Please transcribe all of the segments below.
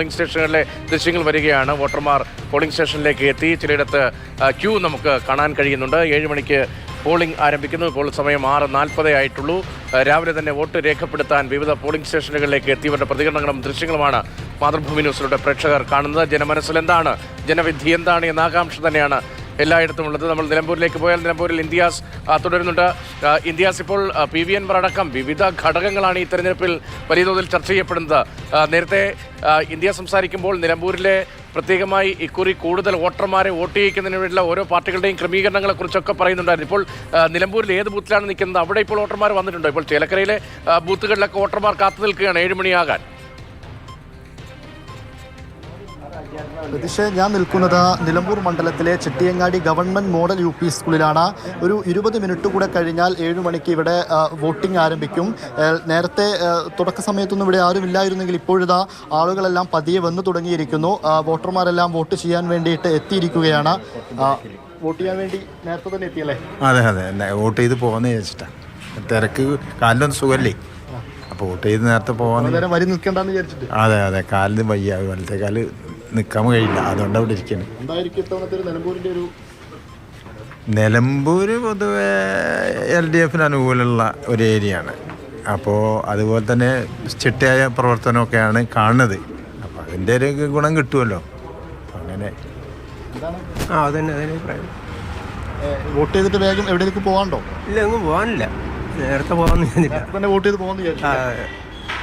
Polling സ്റ്റേഷനുകളിലെ ദൃശ്യങ്ങൾ വരികയാണ്. വോട്ടർമാർ പോളിംഗ് സ്റ്റേഷനിലേക്ക് എത്തി. ചിലയിടത്ത് ക്യൂ നമുക്ക് കാണാൻ കഴിയുന്നുണ്ട്. 7 മണിക്ക് പോളിംഗ് ആരംഭിക്കുന്നു. ഇപ്പോൾ സമയം 6:40 ആയിട്ടുള്ളൂ. രാവിലെ തന്നെ വോട്ട് രേഖപ്പെടുത്താൻ വിവിധ പോളിംഗ് സ്റ്റേഷനുകളിലേക്ക് എത്തിയവരുടെ പ്രതികരണങ്ങളും ദൃശ്യങ്ങളുമാണ് മാതൃഭൂമി ന്യൂസിലൂടെ പ്രേക്ഷകർ കാണുന്നത്. ജനമനസ്സിൽ എന്താണ്, ജനവിധി എന്താണ് എന്ന ആകാംക്ഷ തന്നെയാണ് എല്ലായിടത്തും ഉള്ളത്. നമ്മൾ നിലമ്പൂരിലേക്ക് പോയാൽ നിലമ്പൂരിൽ ഇന്ത്യാസ് തുടരുന്നുണ്ട്. ഇന്ത്യാസ്, ഇപ്പോൾ PV Anwar അടക്കം വിവിധ ഘടകങ്ങളാണ് ഈ തെരഞ്ഞെടുപ്പിൽ വലിയ തോതിൽ ചർച്ച ചെയ്യപ്പെടുന്നത്. നേരത്തെ ഇന്ത്യ സംസാരിക്കുമ്പോൾ നിലമ്പൂരിലെ പ്രത്യേകമായി ഇക്കുറി കൂടുതൽ വോട്ടർമാരെ വോട്ട് ചെയ്യിക്കുന്നതിന് വേണ്ടിയുള്ള ഓരോ പാർട്ടികളുടെയും ക്രമീകരണങ്ങളെക്കുറിച്ചൊക്കെ പറയുന്നുണ്ടായിരുന്നു. ഇപ്പോൾ നിലമ്പൂരിൽ ഏത് ബൂത്തിലാണ് നിൽക്കുന്നത്? അവിടെ ഇപ്പോൾ വോട്ടർമാർ വന്നിട്ടുണ്ടോ? ഇപ്പോൾ ചേലക്കരയിലെ ബൂത്തുകളിലൊക്കെ വോട്ടർമാർ കാത്തു നിൽക്കുകയാണ് 7 മണിയാകാൻ. പ്രതീക്ഷ, ഞാൻ നിൽക്കുന്നത് നിലമ്പൂർ മണ്ഡലത്തിലെ ചെട്ടിയങ്ങാടി ഗവൺമെൻറ് മോഡൽ UP സ്കൂളിലാണ്. ഒരു 20 മിനിറ്റ് കൂടെ കഴിഞ്ഞാൽ 7 മണിക്ക് ഇവിടെ വോട്ടിംഗ് ആരംഭിക്കും. നേരത്തെ തുടക്ക സമയത്തൊന്നും ഇവിടെ ആരും ഇല്ലായിരുന്നെങ്കിൽ ഇപ്പോഴിതാ ആളുകളെല്ലാം പതിയെ വന്നു തുടങ്ങിയിരിക്കുന്നു. വോട്ടർമാരെല്ലാം വോട്ട് ചെയ്യാൻ വേണ്ടിയിട്ട് എത്തിയിരിക്കുകയാണ്. വോട്ട് ചെയ്യാൻ വേണ്ടി നേരത്തെ തന്നെ എത്തിയല്ലേ? അതെ അതെ, വോട്ട് ചെയ്ത് പോകാമെന്ന് വിചാരിച്ചിട്ടാണ്. തിരക്ക് കാലിലൊന്നും സുഖമല്ലേ, അപ്പോൾ വോട്ട് ചെയ്ത് നേരത്തെ പോകാൻ നേരം വരി നിൽക്കേണ്ടെന്ന് വിചാരിച്ചിട്ട്. അതെ അതെ, കാലിന് വയ്യ, വലത്തെ കാല് നിൽക്കാൻ കഴിയില്ല, അതുകൊണ്ട് അവിടെ ഇരിക്കണം. നിലമ്പൂർ പൊതുവെ LDF അനുകൂലമുള്ള ഒരു ഏരിയയാണ്. അപ്പോൾ അതുപോലെ തന്നെ ചിട്ടയായ പ്രവർത്തനമൊക്കെയാണ് കാണുന്നത്. അപ്പോൾ അതിൻ്റെ ഒരു ഗുണം കിട്ടുമല്ലോ. അങ്ങനെ അതന്നെ അഭിപ്രായം. വോട്ട് ചെയ്തിട്ട് വേഗം എവിടേക്ക് പോകാണ്ടോ? ഇല്ല, ഒന്നും പോകാനില്ല. നേരത്തെ പോകാൻ വോട്ട് ചെയ്ത് പോകുന്ന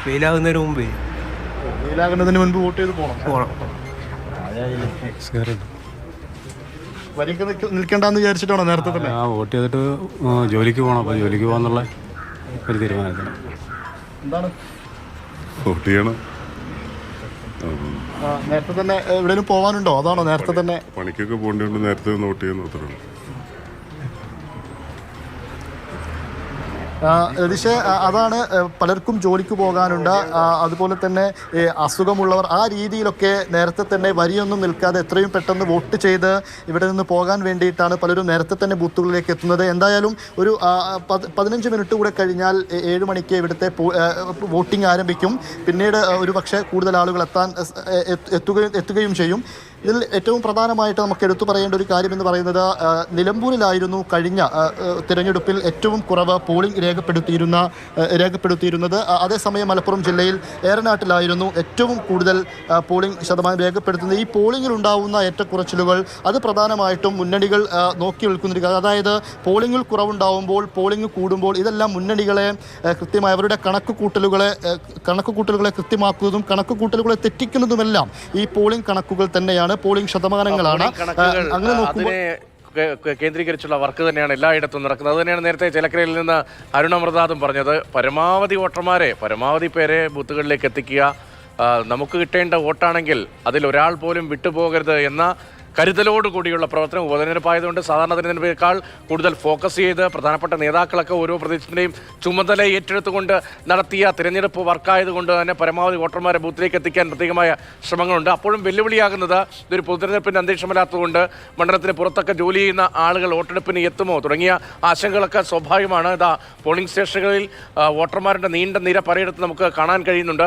വെയിലാകുന്നതിന് മുമ്പേ, വെയിലാകുന്നതിന് മുൻപ് വോട്ട് ചെയ്ത് പോകണം. വരിക്ക് നിൽക്കേണ്ടെന്ന് വിചാരിച്ചിട്ടാണോ നേരത്തെ തന്നെ? വോട്ട് ചെയ്തിട്ട് ജോലിക്ക് പോകണം. അപ്പോൾ ജോലിക്ക് പോകാന്നുള്ള ഒരു തീരുമാനത്തിന് എന്താണ് വോട്ട് ചെയ്യണം. നേരത്തെ തന്നെ എവിടെയും പോകാനുണ്ടോ? അതാണോ നേരത്തെ തന്നെ? പണിക്കൊക്കെ പോകേണ്ടതുകൊണ്ട് നേരത്തെ വോട്ട് ചെയ്യുന്ന അത്രയുള്ളൂ. രതീഷ്, അതാണ് പലർക്കും ജോലിക്ക് പോകാനുണ്ട്. അതുപോലെ തന്നെ അസുഖമുള്ളവർ, ആ രീതിയിലൊക്കെ നേരത്തെ തന്നെ വരിയൊന്നും നിൽക്കാതെ എത്രയും പെട്ടെന്ന് വോട്ട് ചെയ്ത് ഇവിടെ നിന്ന് പോകാൻ വേണ്ടിയിട്ടാണ് പലരും നേരത്തെ തന്നെ ബൂത്തുകളിലേക്ക് എത്തുന്നത്. എന്തായാലും ഒരു 15 മിനിറ്റ് കൂടെ കഴിഞ്ഞാൽ 7 മണിക്ക് ഇവിടുത്തെ വോട്ടിംഗ് ആരംഭിക്കും. പിന്നീട് ഒരു പക്ഷേ കൂടുതൽ ആളുകൾ എത്തുകയും ചെയ്യും. ഇതിൽ ഏറ്റവും പ്രധാനമായിട്ട് നമുക്ക് എടുത്തു പറയേണ്ട ഒരു കാര്യം എന്ന് പറയുന്നത്, നിലമ്പൂരിലായിരുന്നു കഴിഞ്ഞ തിരഞ്ഞെടുപ്പിൽ ഏറ്റവും കുറവ് പോളിംഗ് രേഖപ്പെടുത്തിയിരുന്നത്. അതേസമയം മലപ്പുറം ജില്ലയിൽ ഏറനാട്ടിലായിരുന്നു ഏറ്റവും കൂടുതൽ പോളിംഗ് ശതമാനം രേഖപ്പെടുത്തുന്നത്. ഈ പോളിംഗിൽ ഉണ്ടാവുന്ന ഏറ്റക്കുറച്ചിലുകൾ അത് പ്രധാനമായിട്ടും മുന്നണികൾ നോക്കി നിൽക്കുന്ന, അതായത് പോളിംഗിൽ കുറവുണ്ടാവുമ്പോൾ, പോളിംഗ് കൂടുമ്പോൾ ഇതെല്ലാം മുന്നണികളെ കൃത്യമായി അവരുടെ കണക്കുകൂട്ടലുകളെ കൃത്യമാക്കുന്നതും കണക്കുകൂട്ടലുകളെ തെറ്റിക്കുന്നതുമെല്ലാം ഈ പോളിംഗ് കണക്കുകൾ തന്നെയാണ്, പോളിംഗ് ശതമാനങ്ങളാണ്. അങ്ങനെ നോക്കുമ്പോൾ കേന്ദ്രീകരിച്ചുള്ള വർക്ക് തന്നെയാണ് എല്ലായിടത്തും നടക്കുന്നത്. അത് തന്നെയാണ് നേരത്തെ ചേലക്കരയിൽ നിന്ന് അരുണമൃതാദും പറഞ്ഞത്. പരമാവധി പേരെ ബൂത്തുകളിലേക്ക് എത്തിക്കുക. നമുക്ക് കിട്ടേണ്ട വോട്ടാണെങ്കിൽ അതിൽ ഒരാൾ പോലും വിട്ടുപോകരുത് എന്ന കരുതലോടുകൂടിയുള്ള പ്രവർത്തനം. ഉപതെരഞ്ഞെടുപ്പായതുകൊണ്ട് സാധാരണ തെരഞ്ഞെടുപ്പിനേക്കാൾ കൂടുതൽ ഫോക്കസ് ചെയ്ത് പ്രധാനപ്പെട്ട നേതാക്കളൊക്കെ ഓരോ പ്രദേശത്തിൻ്റെയും ചുമതല ഏറ്റെടുത്തുകൊണ്ട് നടത്തിയ തിരഞ്ഞെടുപ്പ് വർക്കായതുകൊണ്ട് തന്നെ പരമാവധി വോട്ടർമാരെ ബൂത്തിലേക്ക് എത്തിക്കാൻ പ്രത്യേകമായ ശ്രമങ്ങളുണ്ട്. അപ്പോഴും വെല്ലുവിളിയാകുന്നത് ഇതൊരു പൊതുതെരഞ്ഞെടുപ്പിൻ്റെ അന്തരീക്ഷമല്ലാത്തതുകൊണ്ട് മണ്ഡലത്തിന് പുറത്തൊക്കെ ജോലി ചെയ്യുന്ന ആളുകൾ വോട്ടെടുപ്പിന് എത്തുമോ തുടങ്ങിയ ആശങ്കകളൊക്കെ സ്വാഭാവികമാണ്. പോളിംഗ് സ്റ്റേഷനുകളിൽ വോട്ടർമാരുടെ നീണ്ട നിര പലയിടത്ത് നമുക്ക് കാണാൻ കഴിയുന്നുണ്ട്.